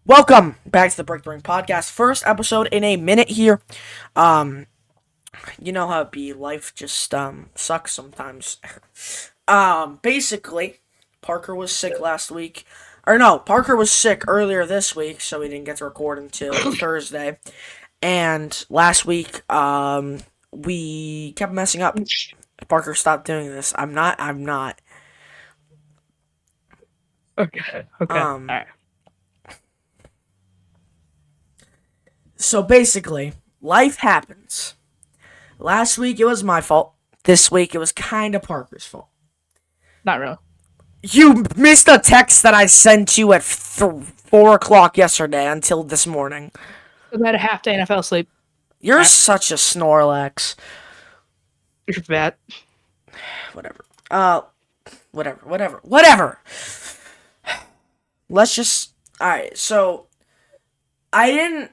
Welcome back to the Break the Ring podcast. First episode in a minute here. Um, you know how it be. Life just sucks sometimes. Basically, Parker was sick last week. Or no, Parker was sick earlier this week, so we didn't get to record until Thursday. And last week, we kept messing up. Parker, stop doing this. I'm not. Okay. All right. So basically, life happens. Last week it was my fault. This week it was kind of Parker's fault. Not really. You missed a text that I sent you at 4 o'clock yesterday until this morning. I had a half day NFL sleep. You're such a Snorlax. You're fat. Whatever. Whatever. Let's just... Alright, so... I didn't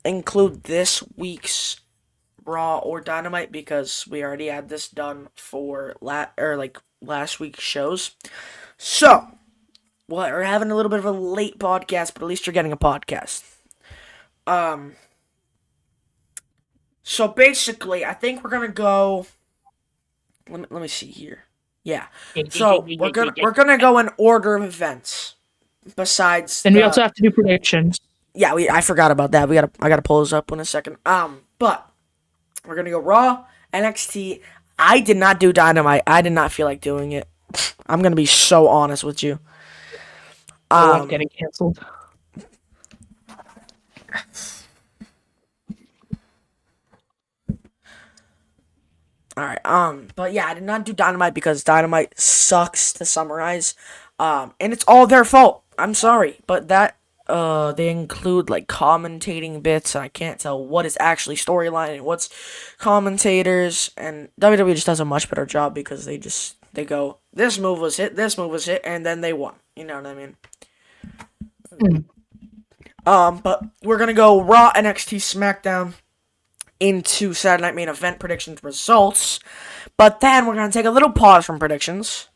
include this week's Raw or Dynamite because we already had this done for last week's shows. So, we're having a little bit of a late podcast, but at least you're getting a podcast. So basically, I think we're gonna go. Let me see here. Yeah. So we're gonna go in order of events. Besides, and we also have to do predictions. Yeah, I forgot about that. I gotta pull those up in a second. But we're gonna go Raw, NXT. I did not do Dynamite. I did not feel like doing it. I'm gonna be so honest with you. Getting canceled. Alright, but yeah, I did not do Dynamite because Dynamite sucks to summarize. And it's all their fault. I'm sorry, but they include like commentating bits, and I can't tell what is actually storyline and what's commentators. And WWE just does a much better job because they go, this move was hit, and then they won. You know what I mean? But we're gonna go Raw, NXT, SmackDown into Saturday Night Main Event predictions results. But then we're gonna take a little pause from predictions,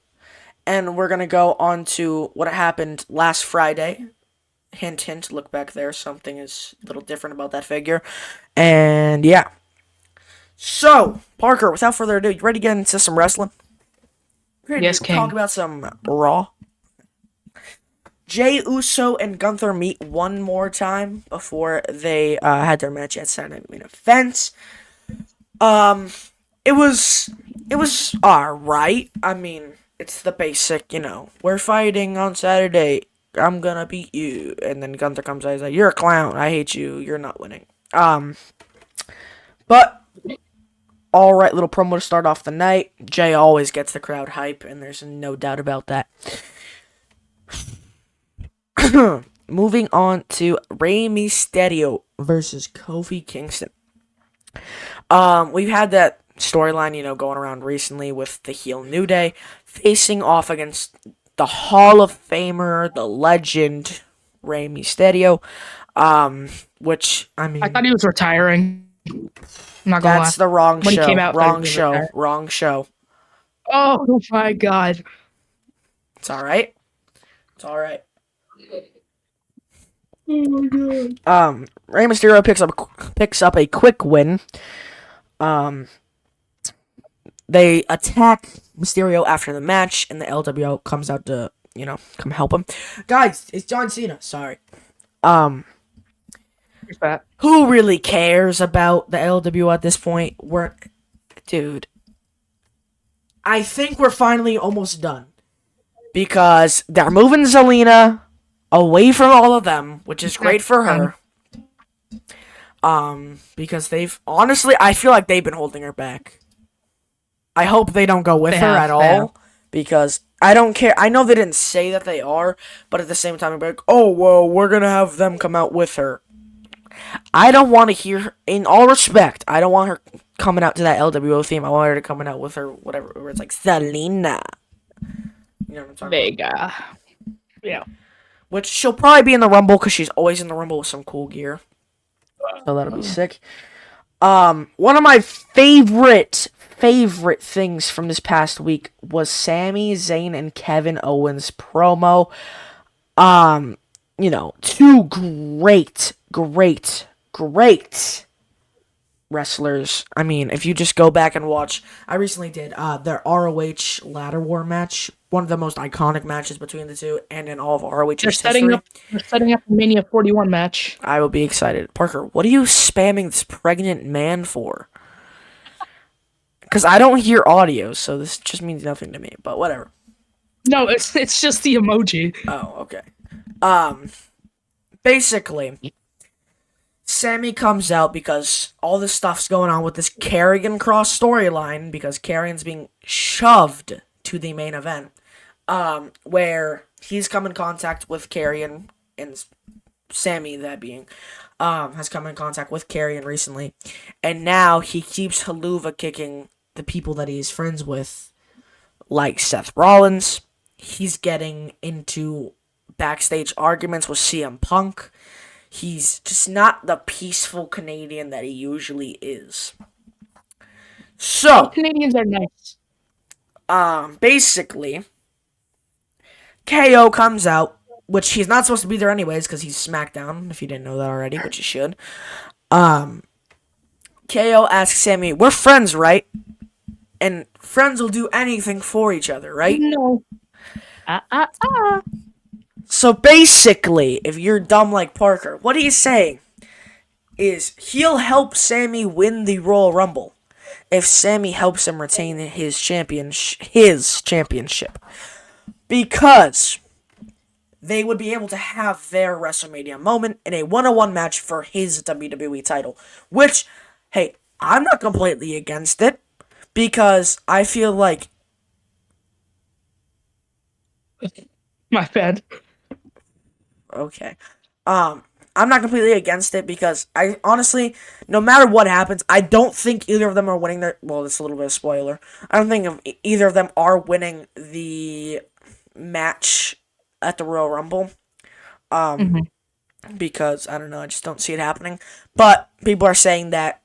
and we're gonna go on to what happened last Friday. Hint, hint, look back there. Something is a little different about that figure. And yeah. So, Parker, without further ado, you ready to get into some wrestling? Ready Yes, to King. talk about some Raw? Jey Uso and Gunther meet one more time before they had their match at Saturday Night Main Event. It was alright. I mean, it's the basic, we're fighting on Saturday. I'm gonna beat you. And then Gunther comes out, he's like, you're a clown. I hate you. You're not winning. But alright, little promo to start off the night. Jey always gets the crowd hype, and there's no doubt about that. Moving on to Rey Mysterio versus Kofi Kingston. We've had that storyline, going around recently with the heel New Day facing off against the Hall of Famer, the legend, Rey Mysterio. Which, I mean... I thought he was retiring. I'm not gonna lie. That's the wrong When show. he came out, Wrong show. Oh my god. It's alright. Oh my god. Rey Mysterio picks up a quick win. They attack Mysterio after the match, and the LWO comes out to, come help him. Guys, it's John Cena. Sorry. Who really cares about the LWO at this point? Dude. I think we're finally almost done. Because they're moving Zelina away from all of them, which is great for her. Because honestly, I feel like they've been holding her back. I hope they don't go with her at all, because I don't care. I know they didn't say that they are, but at the same time, I'm like, oh, well, we're gonna have them come out with her. I don't want to hear her, in all respect, I don't want her coming out to that LWO theme. I want her to coming out with her, whatever, where it's like, Zelina. You know what I'm talking Vega. about? Yeah. Which she'll probably be in the Rumble, because she's always in the Rumble with some cool gear. So that'll be sick. One of my favorite things from this past week was Sami Zayn and Kevin Owens promo. two great wrestlers. I mean, if you just go back and watch, I recently did their ROH Ladder War match, one of the most iconic matches between the two, and in all of ROH's history. They're setting up the Mania 41 match. I will be excited. Parker, what are you spamming this pregnant man for? Because I don't hear audio, so this just means nothing to me. But whatever. No, it's just the emoji. Oh, okay. Basically, Sammy comes out because all this stuff's going on with this Karrion Kross storyline because Karrion's being shoved to the main event, where he's come in contact with Karrion and Sammy, that being, has come in contact with Karrion recently, and now he keeps haluva kicking the people that he's friends with, like Seth Rollins. He's getting into backstage arguments with CM Punk. He's just not the peaceful Canadian that he usually is. So, Canadians are nice. Basically, KO comes out, which he's not supposed to be there anyways because he's Smackdown, if you didn't know that already, which you should. KO asks Sammy, "We're friends, right? And friends will do anything for each other, right?" No. So basically, if you're dumb like Parker, what he's saying is he'll help Sammy win the Royal Rumble if Sammy helps him retain his championship. Because they would be able to have their WrestleMania moment in a one-on-one match for his WWE title. Which, hey, I'm not completely against it. Because I feel like... My bad. Okay. I'm not completely against it because I honestly, no matter what happens, I don't think either of them are winning their... Well, it's a little bit of a spoiler. I don't think either of them are winning the match at the Royal Rumble. Because, I don't know, I just don't see it happening. But people are saying that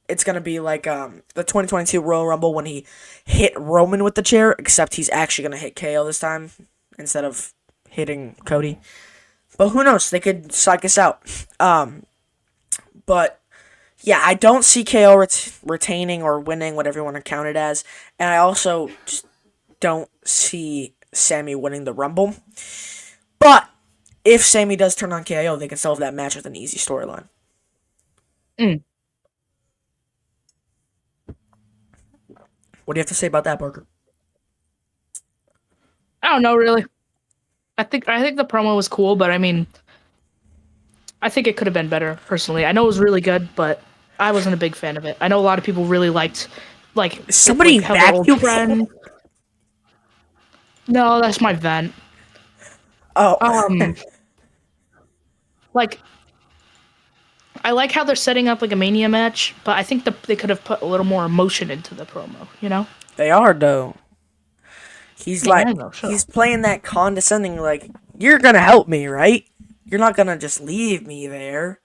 it's going to be like the 2022 Royal Rumble when he hit Roman with the chair, except he's actually going to hit KO this time instead of hitting Cody. But who knows? They could psych us out. But yeah, I don't see KO retaining or winning, whatever you want to count it as. And I also just don't see Sammy winning the Rumble. But if Sammy does turn on KO, they can solve that match with an easy storyline. What do you have to say about that, Parker? I don't know, really. I think the promo was cool, but I mean, I think it could have been better, personally. I know it was really good, but I wasn't a big fan of it. I know a lot of people really liked, somebody vacuum. No, that's my vent. Oh. I like how they're setting up like a Mania match, but I think they could have put a little more emotion into the promo, you know? They are, though. He's sure. He's playing that condescending, like, you're gonna help me, right? You're not gonna just leave me there.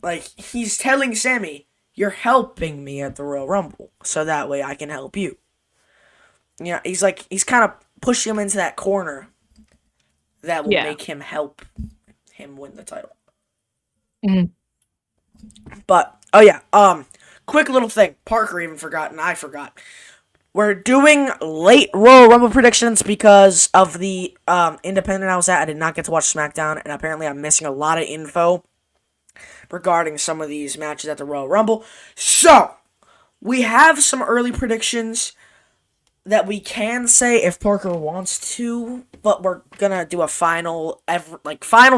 Like, he's telling Sammy, you're helping me at the Royal Rumble, so that way I can help you. Yeah, he's kind of pushing him into that corner that will make him help him win the title. But, oh yeah, quick little thing. Parker even forgot, and I forgot. We're doing late Royal Rumble predictions because of the independent I was at. I did not get to watch SmackDown, and apparently I'm missing a lot of info regarding some of these matches at the Royal Rumble. So, we have some early predictions that we can say if Parker wants to, but we're gonna do a final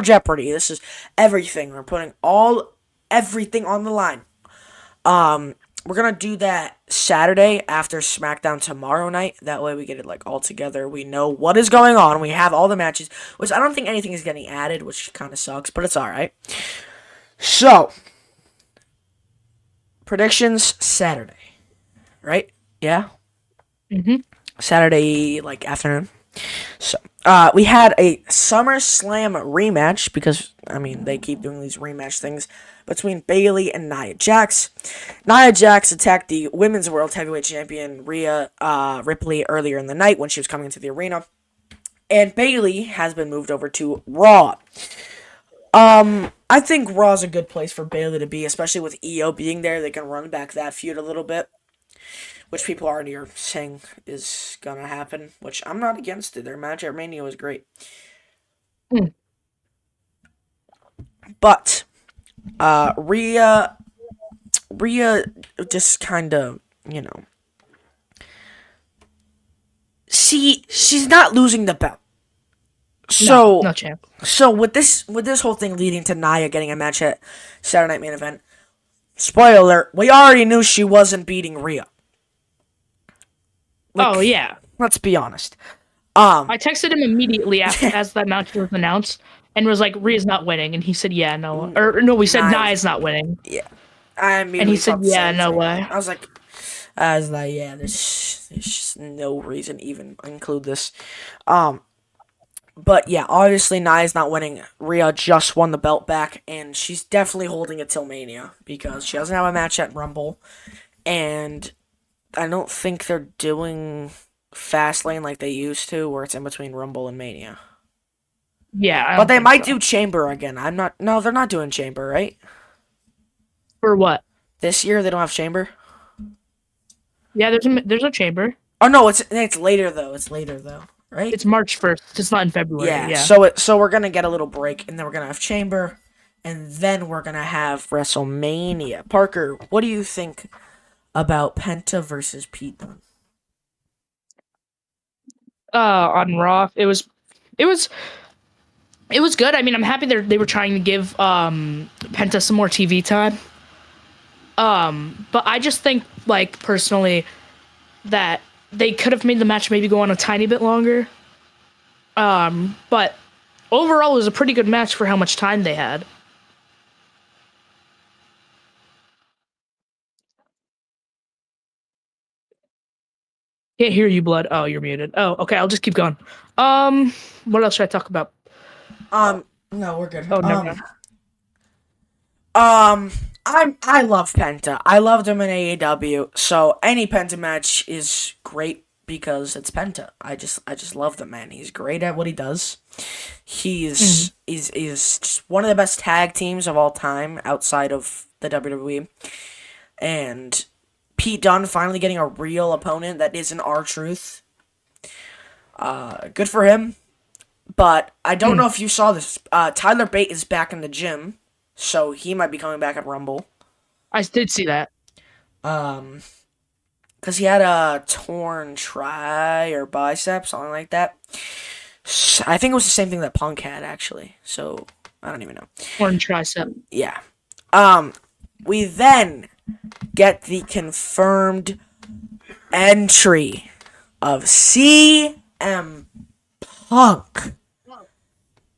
Jeopardy. This is everything. We're putting everything on the line. We're gonna do that Saturday after SmackDown tomorrow night. That way we get it all together. We know what is going on. We have all the matches, which I don't think anything is getting added, which kind of sucks, but it's alright. So, predictions Saturday. Right? Yeah? Saturday, afternoon. So, we had a SummerSlam rematch because, they keep doing these rematch things between Bayley and Nia Jax. Nia Jax attacked the Women's World Heavyweight Champion Rhea Ripley earlier in the night when she was coming into the arena. And Bailey has been moved over to Raw. I think Raw's a good place for Bailey to be, especially with EO being there. They can run back that feud a little bit, which people already are saying is gonna happen. Which I'm not against it. Their match at Mania was great, Hmm. but Rhea just kind of, you know, she's not losing the belt. So No champ. so with this whole thing leading to Nia getting a match at Saturday Night Main Event, spoiler alert, we already knew she wasn't beating Rhea. Like, Oh yeah. let's be honest. I texted him immediately after as that match was announced and was like, Rhea's not winning, and he said, yeah, no, or no, we said Nia- Nia's not winning, Yeah, I and immediately he said, thought the yeah, same no thing. way. I was like, yeah, there's just no reason to even include this. But yeah, obviously Nia's not winning. Rhea just won the belt back, and she's definitely holding it till Mania because she doesn't have a match at Rumble, and I don't think they're doing Fastlane like they used to, where it's in between Rumble and Mania. Yeah, I But don't they think might so. do Chamber again. I'm not. No, they're not doing Chamber, right? For what? This year they don't have Chamber. Yeah, there's a chamber. Oh no, it's later though. It's later though, right? It's March 1st. It's not in February. Yeah. Yeah. So we're gonna get a little break, and then we're gonna have Chamber, and then we're gonna have WrestleMania. Parker, what do you think about Penta versus Pete Dunne? On Raw, it was it was good. I mean, I'm happy they were trying to give Penta some more TV time. But I just think, like, personally, that they could have made the match maybe go on a tiny bit longer. But overall, it was a pretty good match for how much time they had. Can't hear you, Blood. Oh, you're muted. Oh, okay. I'll just keep going. What else should I talk about? No, we're good. Oh, never mind. I love Penta. I loved him in AEW. So any Penta match is great because it's Penta. I just love the man. He's great at what he does. He's just one of the best tag teams of all time outside of the WWE. And Pete Dunne finally getting a real opponent that isn't R-Truth. Good for him. But I don't know if you saw this. Tyler Bate is back in the gym, so he might be coming back at Rumble. I did see that. Because he had a torn tri or bicep, something like that. I think it was the same thing that Punk had, actually. So, I don't even know. Torn tricep. Yeah. We then get the confirmed entry of CM Punk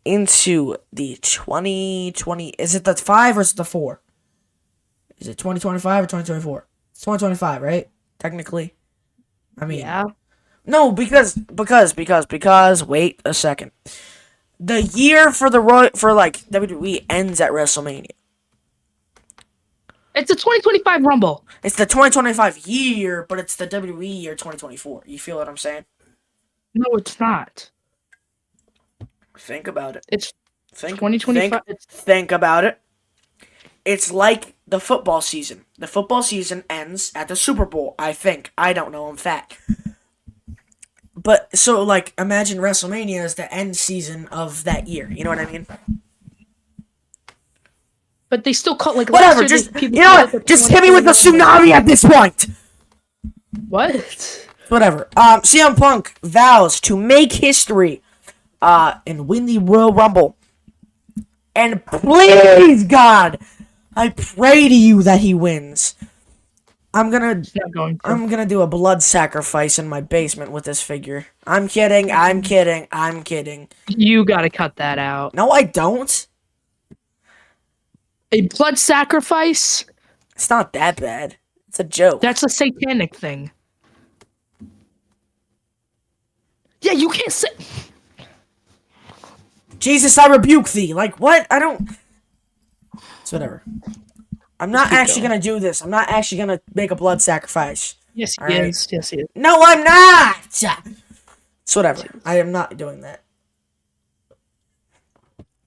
into the 2020. Is it the 5 or is it the 4? Is it 2025 or 2024? It's 2025, right? Technically. I mean, Yeah. no, because wait a second. The year for WWE ends at WrestleMania. It's a 2025 Rumble. It's the 2025 year, but it's the WWE year 2024. You feel what I'm saying? No, it's not. Think about it. It's Think 2025. Think about it. It's like the football season. The football season ends at the Super Bowl, I think. I don't know, I'm fat. But, so, like, imagine WrestleMania is the end season of that year. You know what I mean? But they still call, like, Whatever, last year, just, people you know called it what? the Just hit me with the 2021 tsunami at this point! What? Whatever. CM Punk vows to make history, and win the Royal Rumble. And please, God, I pray to you that he wins. I'm gonna do a blood sacrifice in my basement with this figure. I'm kidding. You gotta cut that out. No, I don't. A blood sacrifice? It's not that bad. It's a joke. That's a satanic thing. Yeah, you can't say. Jesus, I rebuke thee. Like, what? I don't... It's whatever. I'm not actually gonna do this. I'm not actually gonna make a blood sacrifice. Yes, he Alright. is. Yes, he is. No, I'm not! So whatever. I am not doing that.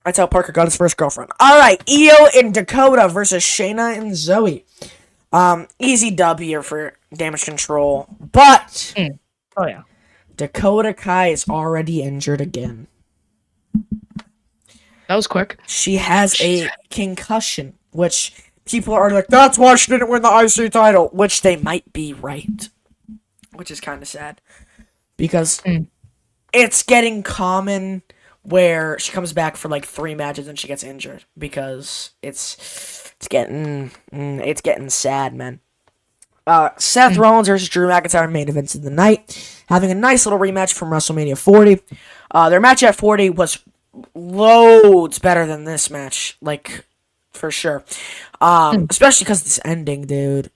That's how Parker got his first girlfriend. All right, Io and Dakota versus Shayna and Zoe. Easy dub here for Damage Control, but Oh yeah. Dakota Kai is already injured again. That was quick. She has a concussion, which people are like, that's why she didn't win the IC title, which they might be right. Which is kind of sad. Because it's getting common where she comes back for like 3 matches and she gets injured. Because it's getting sad, man. Seth Rollins versus Drew McIntyre main events of the night. Having a nice little rematch from WrestleMania 40. Their match at 40 was loads better than this match, like, for sure. Especially because this ending, dude.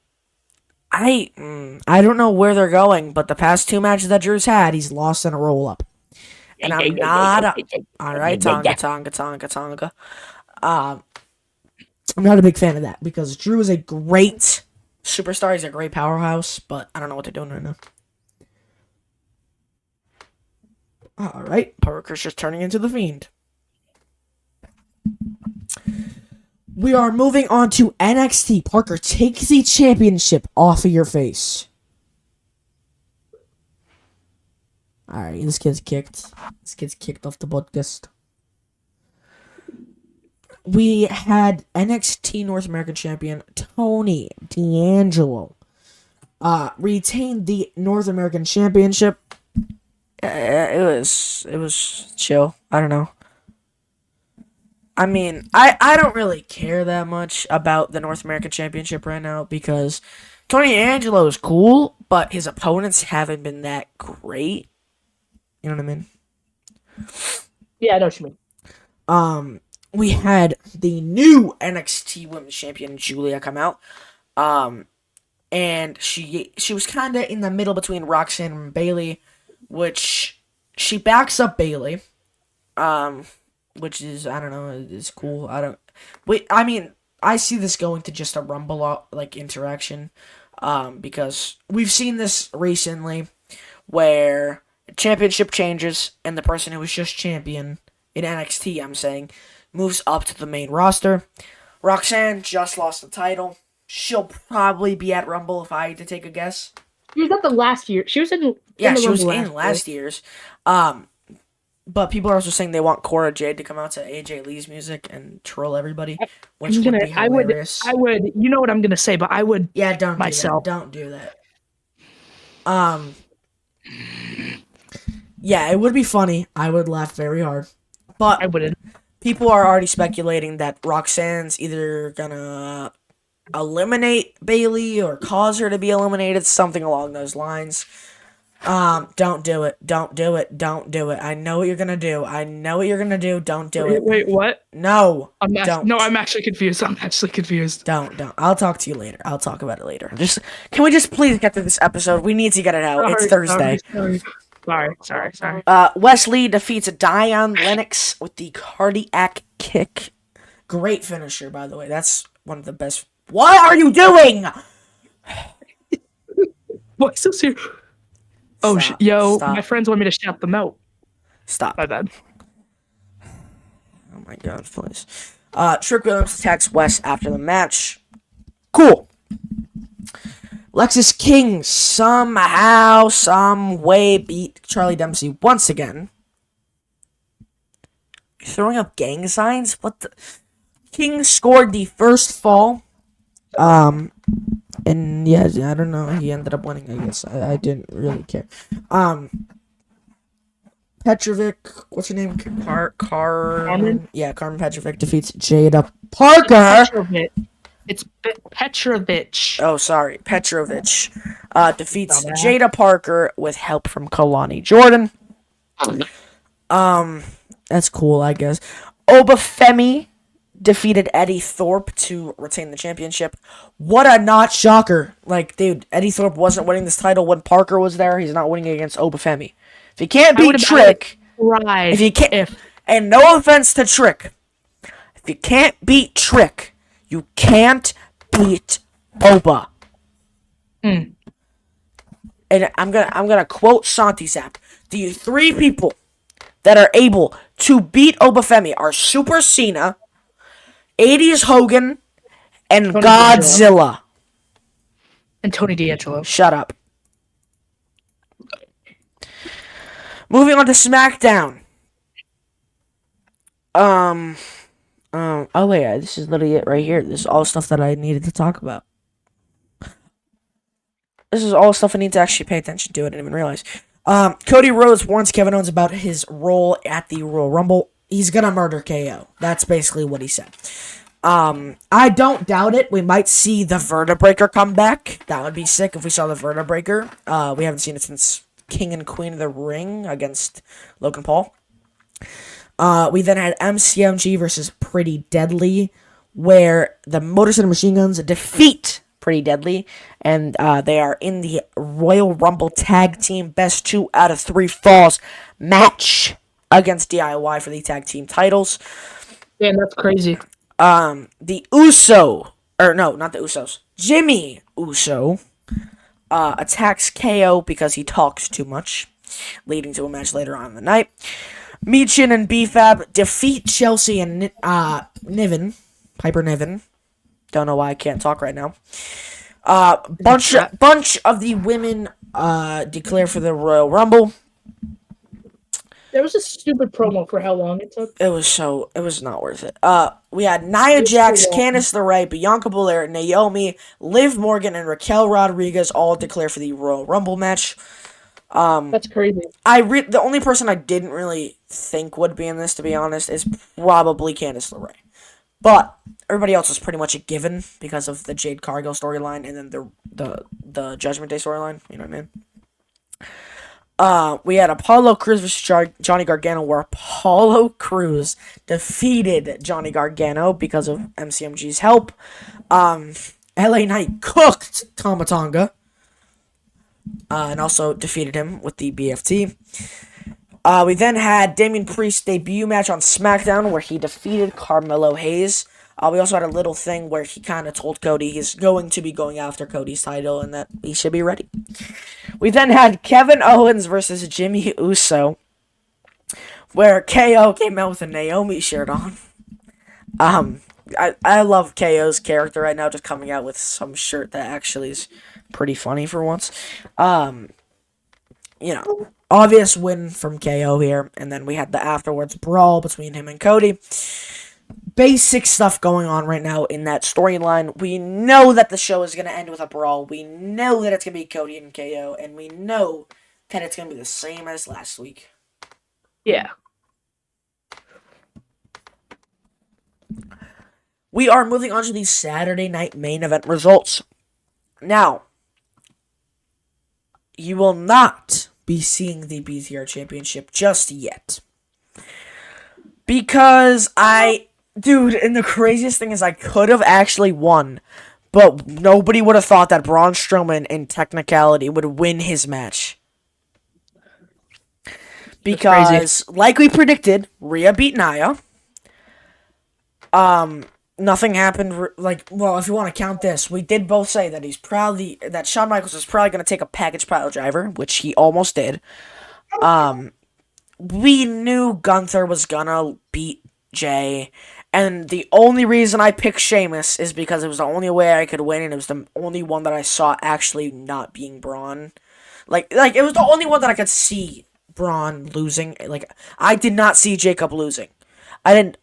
I don't know where they're going, but the past 2 matches that Drew's had, he's lost in a roll-up. And I'm not... Alright, Tonga. I'm not a big fan of that, because Drew is a great superstar. He's a great powerhouse, but I don't know what they're doing right now. Alright, Parker's just turning into the Fiend. We are moving on to NXT. Parker, take the championship off of your face. Alright, this kid's kicked. This kid's kicked off the podcast. We had NXT North American Champion Tony D'Angelo retain the North American Championship. It was chill. I don't know. I mean, I don't really care that much about the North American Championship right now because Tony D'Angelo is cool, but his opponents haven't been that great. You know what I mean? Yeah, I know what you mean. We had the new NXT Women's Champion Julia come out. And she was kind of in the middle between Roxanne and Bayley, which she backs up Bayley. Which is, I don't know, is cool. I mean, I see this going to just a Rumble, like, interaction, because we've seen this recently, where championship changes, and the person who was just champion, in NXT, I'm saying, moves up to the main roster. Roxanne just lost the title. She'll probably be at Rumble, if I had to take a guess. She was at the last year. She was in she was in last year's. But people are also saying they want Cora Jade to come out to AJ Lee's music and troll everybody, which would be hilarious. I would. You know what I'm gonna say, but I would. Yeah, don't myself. Don't do that. Yeah, it would be funny. I would laugh very hard, but I wouldn't. People are already speculating that Roxanne's either gonna eliminate Bayley or cause her to be eliminated, something along those lines. Don't do it. Don't do it. Don't do it. I know what you're gonna do. Don't do it. Wait, what? No. No, I'm actually confused. Don't. I'll talk to you later. I'll talk about it later. Can we just please get to this episode? We need to get it out. It's Thursday. Sorry. Wesley defeats Dion Lennox with the cardiac kick. Great finisher, by the way. That's one of the best. What are you doing? What? So serious? Stop, my friends want me to shout them out. Stop. My bad. Oh my god, please. Trick Williams attacks Wes after the match. Cool. Lexis King somehow, some way beat Charlie Dempsey once again. You're throwing up gang signs? What the? King scored the first fall. And yeah, I don't know. He ended up winning, I guess. I didn't really care. Petrovic, what's her name? Carmen? Yeah, Carmen Petrovic defeats Jada Parker. It's Petrovich. Oh, sorry. Petrovich defeats Jada Parker with help from Kalani Jordan. That's cool, I guess. Obafemi defeated Eddie Thorpe to retain the championship. What a not shocker. Like, dude, Eddie Thorpe wasn't winning this title when Parker was there. He's not winning against Obafemi. If you can't beat Trick, if you can't, and no offense to Trick, if you can't beat Trick, you can't beat Oba. And I'm gonna quote Shanti Sap. The three people that are able to beat Obafemi are Super Cena, 80s Hogan, and Tony D'Angelo. Godzilla. And Tony D'Angelo. Shut up. Moving on to SmackDown. Oh wait, this is literally it right here. This is all stuff that I needed to talk about. This is all stuff I need to actually pay attention to. I didn't even realize. Cody Rhodes warns Kevin Owens about his role at the Royal Rumble. He's gonna murder KO. That's basically what he said. I don't doubt it. We might see the Vertebreaker come back. That would be sick if we saw the Vertebreaker. We haven't seen it since King and Queen of the Ring against Logan Paul. We then had MCMG versus Pretty Deadly, where the Motor City Machine Guns defeat Pretty Deadly, and they are in the Royal Rumble Tag Team Best 2 out of 3 Falls match against DIY for the tag team titles. Damn, that's crazy. The Uso, or no, not the Usos, Jimmy Uso, attacks KO because he talks too much, leading to a match later on in the night. Michin and BFAB defeat Chelsea and Piper Niven. Don't know why I can't talk right now. Bunch of the women declare for the Royal Rumble. There was a stupid promo for how long it took. It was not worth it. We had Nia Jax, Candice LeRae, Bianca Belair, Naomi, Liv Morgan, and Raquel Rodriguez all declare for the Royal Rumble match. That's crazy. The only person I didn't really think would be in this, to be honest, is probably Candice LeRae. But everybody else is pretty much a given because of the Jade Cargill storyline and then the Judgment Day storyline. You know what I mean? We had Apollo Crews versus Johnny Gargano, where Apollo Crews defeated Johnny Gargano because of MCMG's help. LA Knight cooked Tama Tonga. And also defeated him with the BFT. We then had Damian Priest's debut match on SmackDown, where he defeated Carmelo Hayes. We also had a little thing where he kind of told Cody he's going to be going after Cody's title and that he should be ready. We then had Kevin Owens versus Jimmy Uso, where KO came out with a Naomi shirt on. I love KO's character right now, just coming out with some shirt that actually is pretty funny for once. Obvious win from KO here, and then we had the afterwards brawl between him and Cody. Basic stuff going on right now in that storyline. We know that the show is going to end with a brawl. We know that it's going to be Cody and KO, and we know that it's going to be the same as last week. Yeah. We are moving on to the Saturday night main event results. Now, you will not be seeing the BTR Championship just yet. Because Dude, and the craziest thing is I could have actually won, but nobody would have thought that Braun Strowman, in technicality, would win his match. Because, like we predicted, Rhea beat Nia. Nothing happened. If you want to count this, we did both say that that Shawn Michaels was probably going to take a package pile driver, which he almost did. We knew Gunther was gonna beat Jay, and the only reason I picked Sheamus is because it was the only way I could win, and it was the only one that I saw actually not being Braun. Like it was the only one that I could see Braun losing. Like, I did not see Jacob losing. I didn't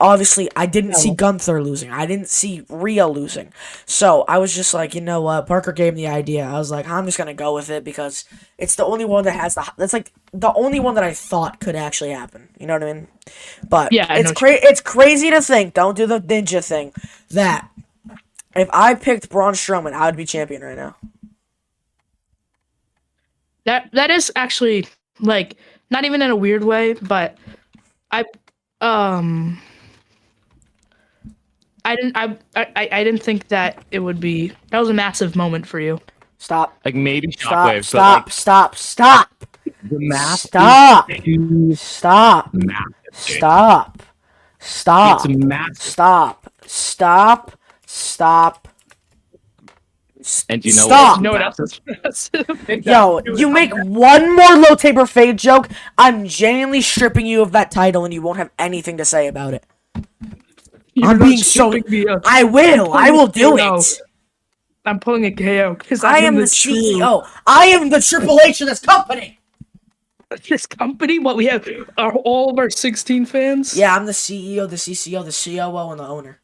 see Gunther losing. I didn't see Rhea losing. So I was just like, you know what? Parker gave me the idea. I was like, I'm just gonna go with it because it's the only one that has that's like the only one that I thought could actually happen. You know what I mean? But yeah, it's crazy to think. Don't do the ninja thing. That if I picked Braun Strowman, I would be champion right now. That is actually, like, not even in a weird way, but I didn't think that it would be. That was a massive moment for you. Stop. Like, maybe Shockwave. Stop. The math. Stop. Massive. Stop. It's massive. Stop. And you know Stop. what? You know what else is impressive? Yo, you make one more low taper fade joke, I'm genuinely stripping you of that title, and you won't have anything to say about it. You're I'm not being so. stripping me of- I will. I will do No. it. I'm pulling a KO because I am the true- CEO. I am the Triple H of this company. This company, what we have, are all of our 16 fans. Yeah, I'm the CEO, the CCO, the COO, and the owner.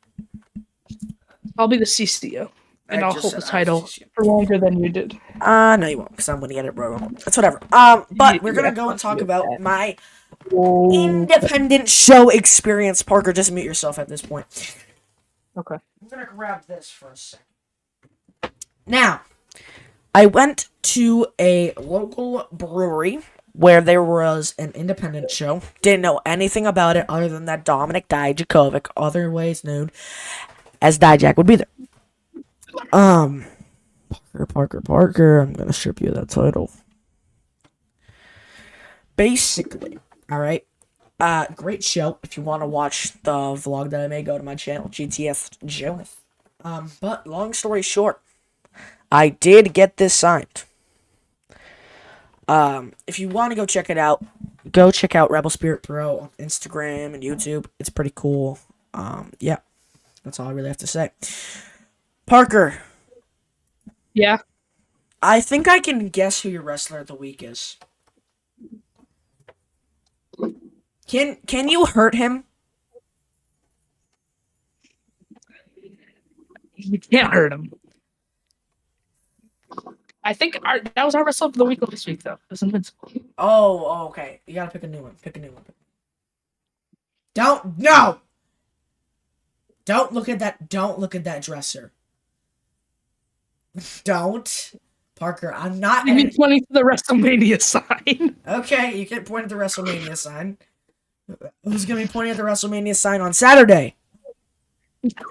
I'll be the CCO, and I I'll just hold said the I'm title CCO. for longer than you did. No, you won't, because I'm winning it, bro. It's whatever. But we're gonna go and talk about my independent show experience. Parker, just mute yourself at this point. Okay. I'm gonna grab this for a second. Now, I went to a local brewery where there was an independent show. Didn't know anything about it other than that Dominic Dijakovic, otherwise known as Dijak, would be there. Parker, I'm gonna strip you of that title. Basically, alright. Great show. If you want to watch the vlog that I made, go to my channel, GTS Jonas. But long story short, I did get this signed. If you want to go check it out, go check out Rebel Spirit Pro on Instagram and YouTube. It's pretty cool. Yeah. That's all I really have to say. Parker, Yeah. I think I can guess who your wrestler of the week is. Can you hurt him? You can't hurt him. I think that was our wrestler of the week last week, though. It was Invincible. Oh, okay. You gotta pick a new one. Pick a new one. No! Don't look at that dresser. Don't. Parker, I'm not. You mean pointing to the WrestleMania sign? Okay, you can point at the WrestleMania sign. Who's gonna be pointing at the WrestleMania sign on Saturday?